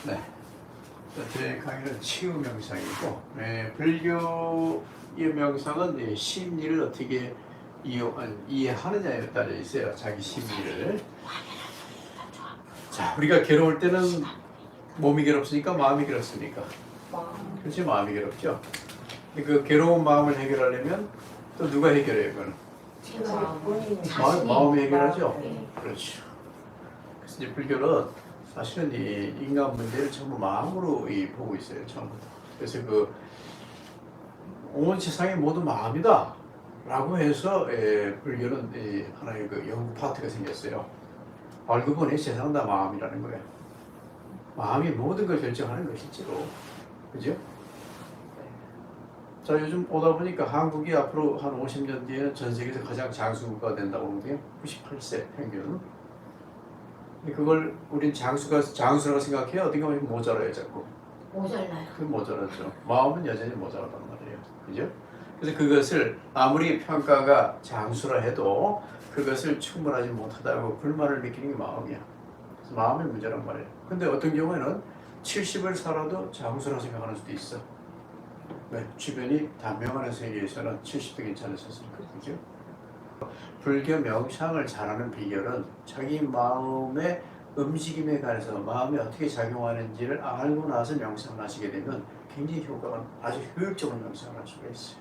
네. 저희 강의는 치유 명상이고, 불교의 명상은 심리를 어떻게 이해하느냐에 따라 있어요. 자기 심리를. 자, 우리가 괴로울 때는 몸이 괴롭습니까? 마음이 괴롭습니까? 그렇지, 마음이 괴롭죠. 그 괴로운 마음을 해결하려면 또 누가 해결해요, 그거는? 마음이 해결하죠. 그렇죠. 그래서 이제 불교는 사실은 이 인간 문제를 전부 마음으로 보고 있어요, 처음부터. 그래서 그 온 세상이 모두 마음이다 라고 해서 불교는 하나의 그 연구 파트가 생겼어요. 알고 보니 세상은 다 마음이라는 거예요. 마음이 모든 걸 결정하는 거 실제로. 그죠? 자, 요즘 오다 보니까 한국이 앞으로 한 50년 뒤에는 전 세계에서 가장 장수가 된다고 하는데요. 98세 평균. 그걸 우린 장수라고 생각해요. 어딘가 보면 모자라요, 자꾸. 모자라요. 그 모자라죠. 마음은 여전히 모자라단 말이에요. 그죠? 그래서 그것을 아무리 평가가 장수라 해도 그것을 충분하지 못하다고 불만을 느끼는 게 마음이야. 그래서 마음의 문제란 말이에요. 근데 어떤 경우에는 70을 살아도 장수라 생각하는 수도 있어. 왜? 주변이 단명하는 세계에서는 70도 괜찮았었으니까. 그죠? 불교 명상을 잘하는 비결은 자기 마음의 움직임에 관해서 마음이 어떻게 작용하는지를 알고 나서 명상을 하시게 되면 굉장히 효과가 아주 효율적으로 명상을 할 수가 있어요.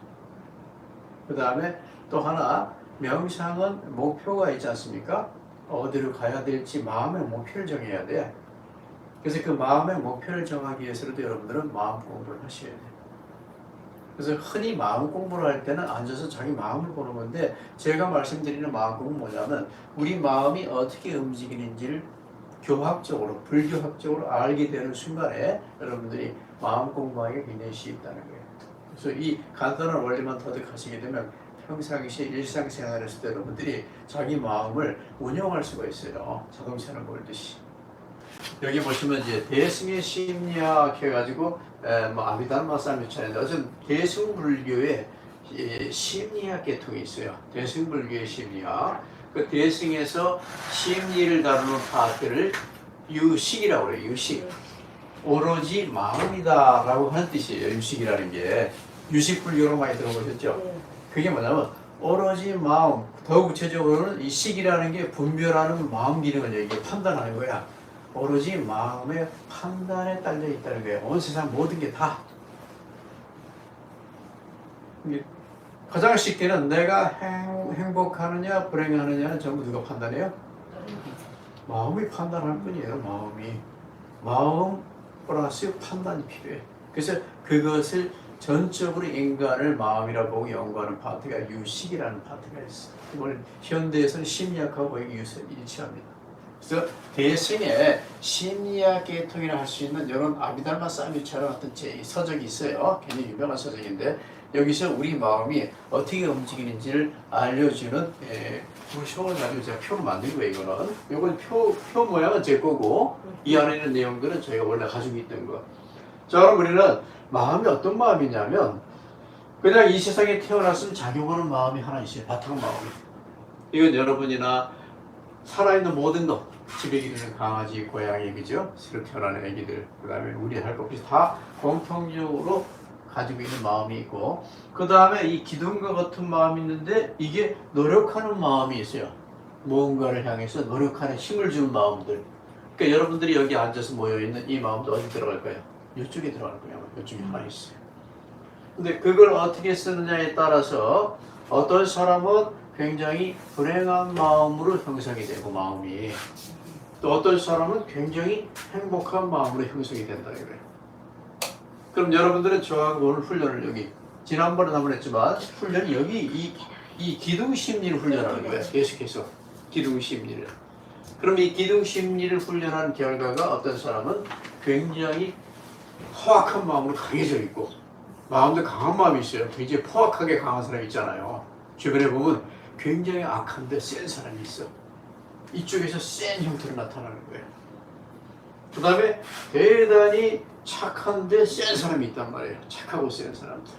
그 다음에 또 하나, 명상은 목표가 있지 않습니까? 어디로 가야 될지 마음의 목표를 정해야 돼. 그래서 그 마음의 목표를 정하기 위해서도 여러분들은 마음 공부를 하셔야 돼요. 그래서 흔히 마음 공부를 할 때는 앉아서 자기 마음을 보는 건데, 제가 말씀드리는 마음 공부는 뭐냐면 우리 마음이 어떻게 움직이는지를 교학적으로, 불교학적으로 알게 되는 순간에 여러분들이 마음 공부하기 굉장히 쉽다는 거예요. 그래서 이 간단한 원리만 터득하시게 되면 평상시 일상생활에서도 여러분들이 자기 마음을 운영할 수가 있어요. 자동차를 몰듯이. 여기 보시면 이제 대승의 심리학 해가지고 아비달마 사미차인데 어쨌든 대승불교의 심리학 계통이 있어요. 대승불교의 심리학. 그 대승에서 심리를 다루는 파트를 유식이라고 그래요. 유식. 오로지 마음이다라고 하는 뜻이에요. 유식이라는 게. 유식불교로 많이 들어보셨죠? 그게 뭐냐면 오로지 마음, 더 구체적으로는 이 식이라는 게 분별하는 마음 기능을 얘기해 판단하는 거야. 오로지 마음의 판단에 딸려 있다는 거예요. 온 세상 모든 게 다. 가장 쉽게는 내가 행복하느냐 불행하느냐는 전부 누가 판단해요? 마음이 판단할 뿐이에요. 마음 플러스 판단이 필요해. 그래서 그것을 전적으로 인간을 마음이라 보고 연구하는 파트가 유식이라는 파트가 있어요. 이걸 현대에서는 심리학하고 일치합니다. 그래서 대승의 심리학 계통이라 할 수 있는 이런 아비달마 사미차라는 어떤 서적이 있어요. 굉장히 유명한 서적인데 여기서 우리 마음이 어떻게 움직이는지를 알려주는 표를 가지고 제가 표를 만든 거예요. 이거는 이건 표 모양은 제 거고 이 안에 있는 내용들은 저희가 원래 가지고 있던 거. 자, 그럼 우리는 마음이 어떤 마음이냐면 그냥 이 세상에 태어났으면 작용하는 마음이 하나 있어요. 바탕 마음이. 이건 여러분이나 살아있는 모든 것, 집에 기르는 강아지, 고양이, 그죠? 새로 태어나는 애기들, 그 다음에 우리 할 것 없이 다 공통적으로 가지고 있는 마음이 있고, 그 다음에 이 기둥과 같은 마음이 있는데 이게 노력하는 마음이 있어요. 무언가를 향해서 노력하는 힘을 주는 마음들. 그러니까 여러분들이 여기 앉아서 모여있는 이 마음도 어디 들어갈 거예요? 이쪽에 들어갈 거예요. 이쪽에 하나 있어요. 근데 그걸 어떻게 쓰느냐에 따라서 어떤 사람은 굉장히 불행한 마음으로 형성이 되고 마음이 또 어떤 사람은 굉장히 행복한 마음으로 형성이 된다 이거예요. 그럼 여러분들은 저하고 오늘 훈련을 여기 지난번에 한번 했지만 훈련이 여기 이 기둥 심리를 훈련하는 거예요. 계속해서 기둥 심리를. 그럼 이 기둥 심리를 훈련한 결과가 어떤 사람은 굉장히 포악한 마음으로 강해져 있고 마음도 강한 마음이 있어요. 굉장히 포악하게 강한 사람이 있잖아요. 주변에 보면 굉장히 악한데 센 사람이 있어. 이쪽에서 센 형태로 나타나는 거예요. 그 다음에 대단히 착한데 센 사람이 있단 말이에요. 착하고 센 사람들.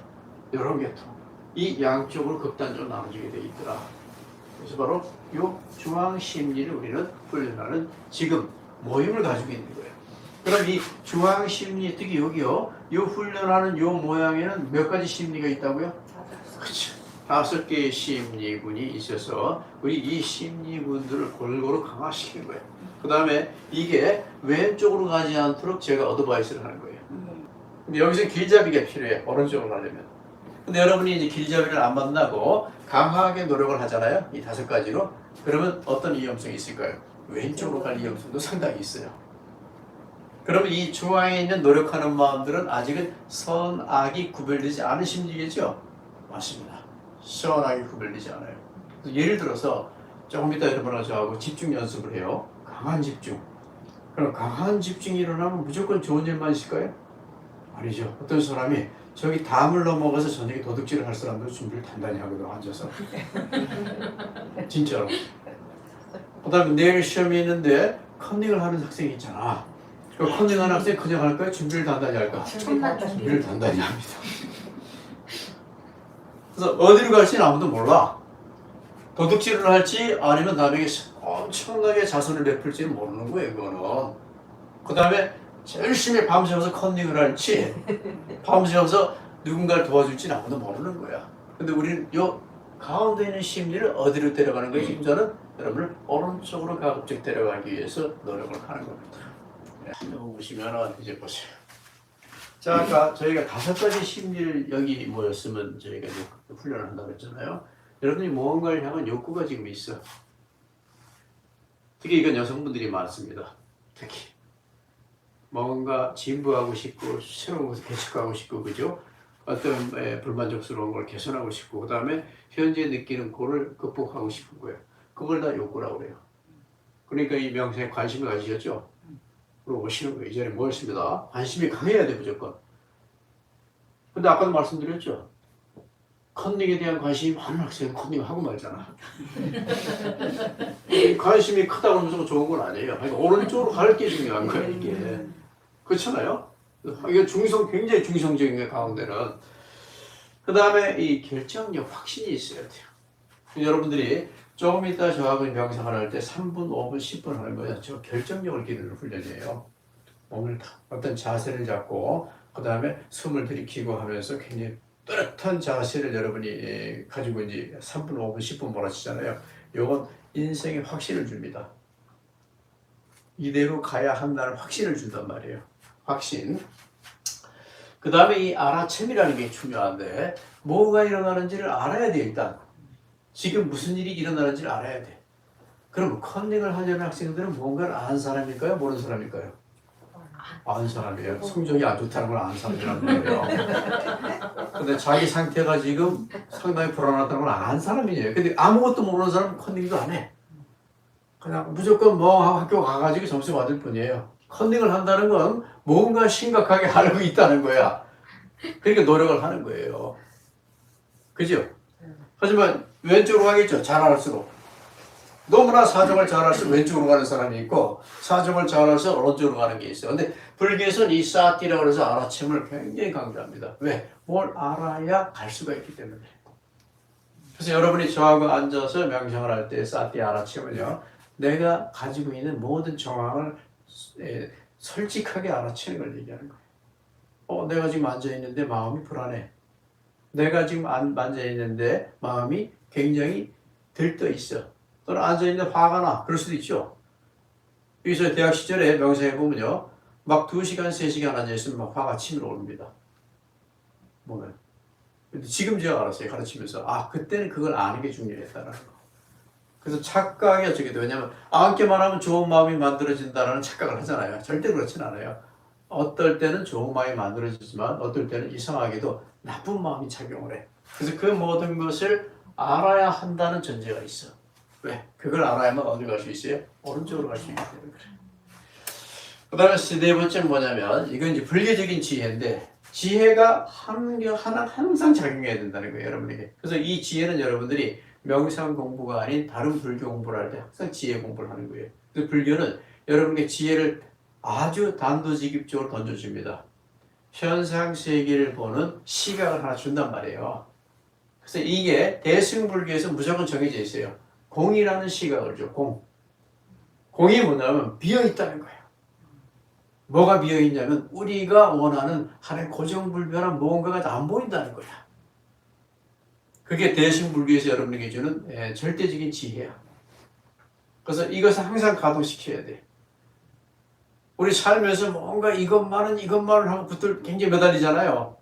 여러 계통. 이 양쪽으로 극단적으로 나눠지게 돼 있더라. 그래서 바로 이 중앙 심리를 우리는 훈련하는 지금 모임을 가지고 있는 거예요. 그럼 이 중앙 심리, 특히 여기요, 이 훈련하는 요 모양에는 몇 가지 심리가 있다고요? 그렇죠. 5개의 심리군이 있어서 우리 이 심리군들을 골고루 강화시키는 거예요. 그 다음에 이게 왼쪽으로 가지 않도록 제가 어드바이스를 하는 거예요. 근데 여기서 길잡이가 필요해. 오른쪽으로 가려면. 근데 여러분이 이제 길잡이를 안 만나고 강하게 노력을 하잖아요. 이 5가지로. 그러면 어떤 위험성이 있을까요? 왼쪽으로 갈 위험성도 상당히 있어요. 그러면 이 중앙에 있는 노력하는 마음들은 아직은 선악이 구별되지 않은 심리겠죠? 맞습니다. 선악이 구별되지 않아요. 예를 들어서 조금 이따 여러분하고 저하고 집중 연습을 해요. 강한 집중. 그럼 강한 집중이 일어나면 무조건 좋은 일만 있을까요? 아니죠. 어떤 사람이 저기 담을 넘어가서 저녁에 도둑질을 할 사람도 준비를 단단히 하거든, 앉아서. 진짜로. 그 다음에 내일 시험이 있는데 컨닝을 하는 학생이 있잖아. 그 컨닝하는 학생이 그냥 할까요? 준비를 단단히 할까? 준비를 단단히 합니다. 그래서 어디로 갈지는 아무도 몰라. 도둑질을 할지 아니면 남에게 엄청나게 자손을 베풀지는 모르는 거예요, 그거는. 그 다음에 열심히 밤새워서 컨닝을 할지 밤새워서 누군가를 도와줄지는 아무도 모르는 거야. 근데 우리는 요 가운데 있는 심리를 어디로 데려가는 거예요? 지금 저는 여러분을 오른쪽으로 가급적 데려가기 위해서 노력을 하는 겁니다. 여기 보시면 이제 보세요. 자, 아까 저희가 5가지 심리를 여기 모였으면 저희가 이제 훈련을 한다고 했잖아요. 여러분이 무언가를 향한 욕구가 지금 있어. 특히 이건 여성분들이 많습니다. 특히 뭔가 진부하고 싶고 새로운 것을 개척하고 싶고, 그죠? 어떤 불만족스러운 걸 개선하고 싶고, 그 다음에 현재 느끼는 그걸 극복하고 싶은 거예요. 그걸 다 욕구라고 그래요. 그러니까 이 명상에 관심을 가지셨죠? 그리고 오시는 거예요. 이 자리에 모였습니다. 관심이 강해야 돼, 무조건. 근데 아까도 말씀드렸죠? 컨닝에 대한 관심이 많은 학생은 컨닝하고 말잖아. 관심이 크다고 무조건 좋은 건 아니에요. 그러니까 오른쪽으로 갈 게 중요한 거야, 이게. 그렇잖아요? 이게 굉장히 중성적인 게 가운데는. 그 다음에 이 결정력, 확신이 있어야 돼요. 여러분들이 조금 이따 저하고 명상을 할 때 3분, 5분, 10분 하는 거예요. 저 결정력을 기르는 훈련이에요. 몸을 어떤 자세를 잡고, 그 다음에 숨을 들이키고 하면서 굉장히 뚜렷한 자세를 여러분이 가지고 이제 3분, 5분, 10분 몰아치잖아요. 요건 인생의 확신을 줍니다. 이대로 가야 한다는 확신을 준단 말이에요. 확신. 그 다음에 이 알아챔이라는 게 중요한데, 뭐가 일어나는지를 알아야 돼, 일단. 지금 무슨 일이 일어나는지를 알아야 돼. 그럼 컨닝을 하려는 학생들은 뭔가를 아는 사람일까요? 모르는 사람일까요? 아는 사람이에요. 성적이 안 좋다는 걸 아는 사람이란 말이에요. 근데 자기 상태가 지금 상당히 불안하다는 걸 아는 사람이에요. 근데 아무것도 모르는 사람은 컨닝도 안 해. 그냥 무조건 뭐 학교 가가지고 점수 받을 뿐이에요. 컨닝을 한다는 건 뭔가 심각하게 알고 있다는 거야. 그러니까 노력을 하는 거예요. 그죠? 하지만 왼쪽으로 가겠죠. 잘 알수록. 너무나 사정을 잘 알수록 왼쪽으로 가는 사람이 있고, 사정을 잘 알아서 오른쪽으로 가는 게 있어요. 근데 불교에서는 이 사티라고 해서 알아챔을 굉장히 강조합니다. 왜? 뭘 알아야 갈 수가 있기 때문에. 그래서 여러분이 저하고 앉아서 명상을 할 때 사티 알아챔은요, 내가 가지고 있는 모든 정황을 솔직하게 알아채는 걸 얘기하는 거예요. 내가 지금 앉아있는데 마음이 불안해. 내가 지금 앉아있는데 마음이 굉장히 들떠 있어. 또는 앉아있는데 화가 나. 그럴 수도 있죠. 여기서 대학 시절에 명상해 보면요, 막 2시간, 3시간 앉아있으면 막 화가 치밀어 오릅니다. 보면. 근데 지금 제가 알았어요. 가르치면서. 그때는 그걸 아는 게 중요했다는 거. 그래서 착각이 어떻게 돼? 왜냐면 앉기만 하면 좋은 마음이 만들어진다는 착각을 하잖아요. 절대 그렇진 않아요. 어떨 때는 좋은 마음이 만들어지지만 어떨 때는 이상하게도 나쁜 마음이 작용을 해. 그래서 그 모든 것을 알아야 한다는 전제가 있어. 왜? 그걸 알아야만 어디 갈 수 있어요? 오른쪽으로 갈 수 있기 때문에 그래. 그 다음에 4번째는 뭐냐면, 이건 이제 불교적인 지혜인데, 지혜가 항상 작용해야 된다는 거예요, 여러분에게. 그래서 이 지혜는 여러분들이 명상 공부가 아닌 다른 불교 공부를 할 때 항상 지혜 공부를 하는 거예요. 그래서 불교는 여러분에게 지혜를 아주 단도직입적으로 던져줍니다. 현상 세계를 보는 시각을 하나 준단 말이에요. 그래서 이게 대승불교에서 무조건 정해져 있어요. 공이라는 시각을 줘, 공. 공이 뭐냐면 비어있다는 거예요. 뭐가 비어있냐면 우리가 원하는 하나의 고정불변한 무언가가 안 보인다는 거야. 그게 대승불교에서 여러분에게 주는 절대적인 지혜야. 그래서 이것을 항상 가동시켜야 돼. 우리 살면서 뭔가 이것만은 하고 붙들 굉장히 매달리잖아요.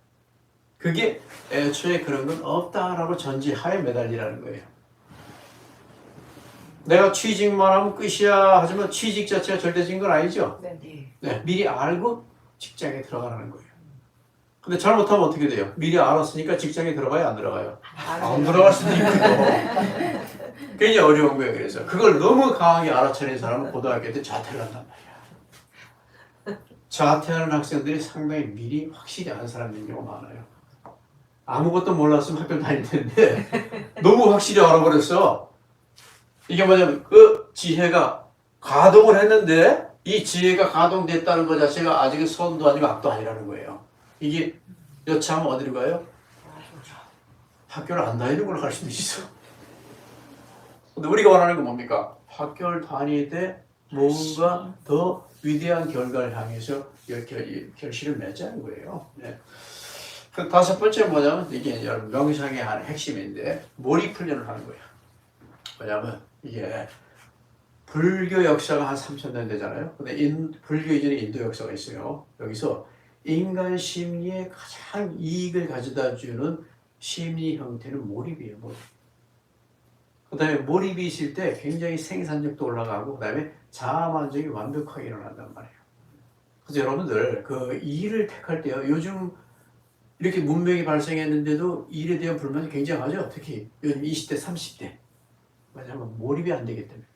그게 애초에 그런 건 없다라고 전제하에 매달리라는 거예요. 내가 취직만 하면 끝이야 하지만 취직 자체가 절대적인 건 아니죠. 네, 미리 알고 직장에 들어가라는 거예요. 근데 잘못하면 어떻게 돼요? 미리 알았으니까 직장에 들어가요? 안 들어가요? 안 들어갈 수도 있고. 굉장히 어려운 거예요. 그래서 그걸 너무 강하게 알아차린 사람은 고등학교 때 자퇴를 한단 말이야. 자퇴하는 학생들이 상당히 미리 확실히 아는 사람들이 경우가 많아요. 아무것도 몰랐으면 학교를 다닐 텐데 너무 확실히 알아버렸어. 이게 뭐냐면 그 지혜가 가동을 했는데 이 지혜가 가동됐다는 것 자체가 아직은 선도 아니고 악도 아니라는 거예요. 이게 여차하면 어디로 가요? 학교를 안 다니는 걸로 갈 수도 있어. 근데 우리가 원하는 건 뭡니까? 학교를 다닐 때 뭔가 더 위대한 결과를 향해서 결실을 맺자는 거예요. 네. 그 다섯 번째 뭐냐면 이게 여러분 명상의 한 핵심인데 몰입 훈련을 하는 거예요. 뭐냐면 이게 불교 역사가 한 3000년 되잖아요. 근데 불교 이전에 인도 역사가 있어요. 여기서 인간 심리에 가장 이익을 가져다 주는 심리 형태는 몰입이에요. 몰입. 그 다음에 몰입이 있을 때 굉장히 생산력도 올라가고 그 다음에 자아 만족이 완벽하게 일어난단 말이에요. 그래서 여러분들 그 일을 택할 때요. 요즘 이렇게 문명이 발생했는데도 일에 대한 불만이 굉장하죠. 특히 요즘 20대, 30대. 왜냐하면 몰입이 안 되기 때문에.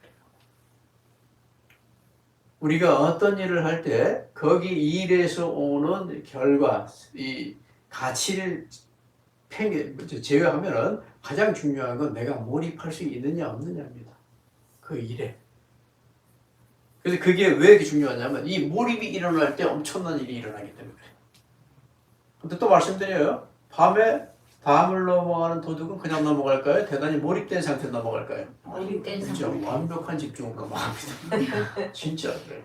우리가 어떤 일을 할 때 거기 일에서 오는 결과, 이 가치를 제외하면은 가장 중요한 건 내가 몰입할 수 있느냐 없느냐입니다. 그 일에. 그래서 그게 왜 이렇게 중요하냐면 이 몰입이 일어날 때 엄청난 일이 일어나기 때문에 그래요. 근데 또 말씀드려요. 밤에 담을 넘어가는 도둑은 그냥 넘어갈까요? 대단히 몰입된 상태로 넘어갈까요? 몰입된 그렇죠. 완벽한 집중을 넘어갑니다. 진짜 그래요.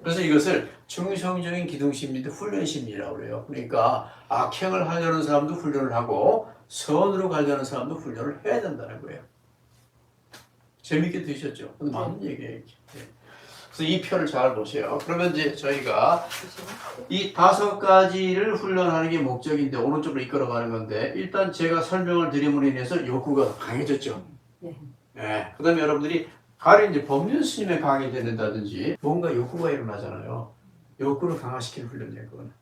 그래서 이것을 중성적인 기동심리도 훈련심리라고 그래요. 그러니까 악행을 하려는 사람도 훈련을 하고 선으로 가려는 사람도 훈련을 해야 된다는 거예요. 재밌게 들으셨죠? 근데 맞는 얘기예요. 그래서 이 표를 잘 보세요. 그러면 이제 저희가 이 5가지를 훈련하는 게 목적인데 오른쪽으로 이끌어가는 건데 일단 제가 설명을 드림으로 인해서 욕구가 강해졌죠. 네. 그 다음에 여러분들이 가령 이제 법륜 스님에 강해진다든지 뭔가 욕구가 일어나잖아요. 욕구를 강화시키는 훈련이에요. 그거는.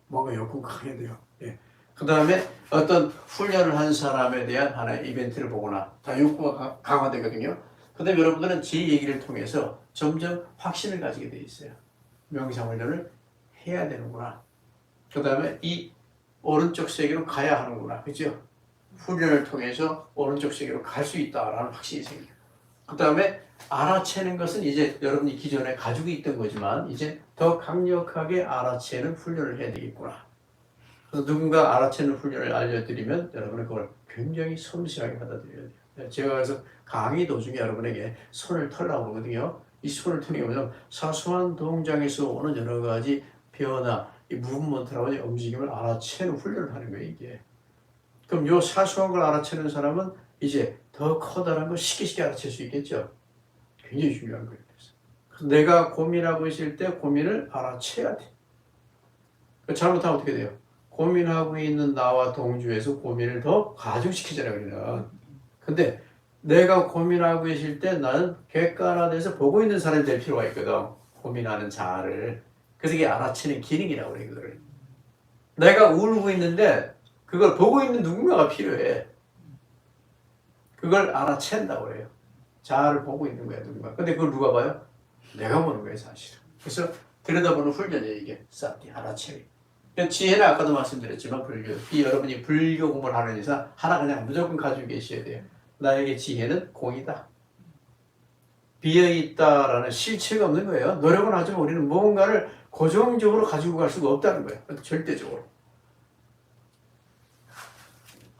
뭔가 욕구가 강해져요. 예. 그 다음에 어떤 훈련을 한 사람에 대한 하나의 이벤트를 보거나 다 욕구가 강화되거든요. 그 다음에 여러분들은 제 얘기를 통해서 점점 확신을 가지게 돼 있어요. 명상 훈련을 해야 되는구나. 그 다음에 이 오른쪽 세계로 가야 하는구나. 그죠? 훈련을 통해서 오른쪽 세계로 갈 수 있다라는 확신이 생겨요. 그 다음에 알아채는 것은 이제 여러분이 기존에 가지고 있던 거지만 이제 더 강력하게 알아채는 훈련을 해야 되겠구나. 그래서 누군가 알아채는 훈련을 알려드리면 여러분은 그걸 굉장히 섬세하게 받아들여야 돼요. 제가 그래서 강의 도중에 여러분에게 손을 털라고 그러거든요. 이 손을 터는 게 뭐냐면 사소한 동작에서 오는 여러 가지 변화, 이 무브먼트라고 하는 움직임을 알아채는 훈련을 하는 거예요, 이게. 그럼 요 사소한 걸 알아채는 사람은 이제 더 커다란 걸 쉽게 알아챌 수 있겠죠. 굉장히 중요한 거예요. 그래서 내가 고민하고 있을 때 고민을 알아채야 돼. 잘못하면 어떻게 돼요? 고민하고 있는 나와 동조해서 고민을 더 가중시키잖아요, 우리는. 근데 내가 고민하고 있을 때 나는 객관화돼서 보고 있는 사람이 될 필요가 있거든. 고민하는 자아를. 그래서 이게 알아채는 기능이라고 그래요, 그거를. 내가 울고 있는데 그걸 보고 있는 누군가가 필요해. 그걸 알아챈다고 해요. 자아를 보고 있는 거야, 누군가. 근데 그걸 누가 봐요? 내가 보는 거예요, 사실은. 그래서 들여다보는 훈련이에요, 이게. 싹 알아채기. 지혜는 아까도 말씀드렸지만 이 여러분이 불교 공부를 하는 이상 하나 그냥 무조건 가지고 계셔야 돼요. 나에게 지혜는 공이다. 비어있다라는 실체가 없는 거예요. 노력은 하지만 우리는 무언가를 고정적으로 가지고 갈 수가 없다는 거예요. 절대적으로.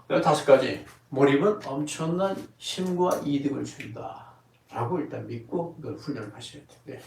5가지. 몰입은 엄청난 힘과 이득을 준다. 라고 일단 믿고 그걸 훈련을 하셔야 돼요. 네.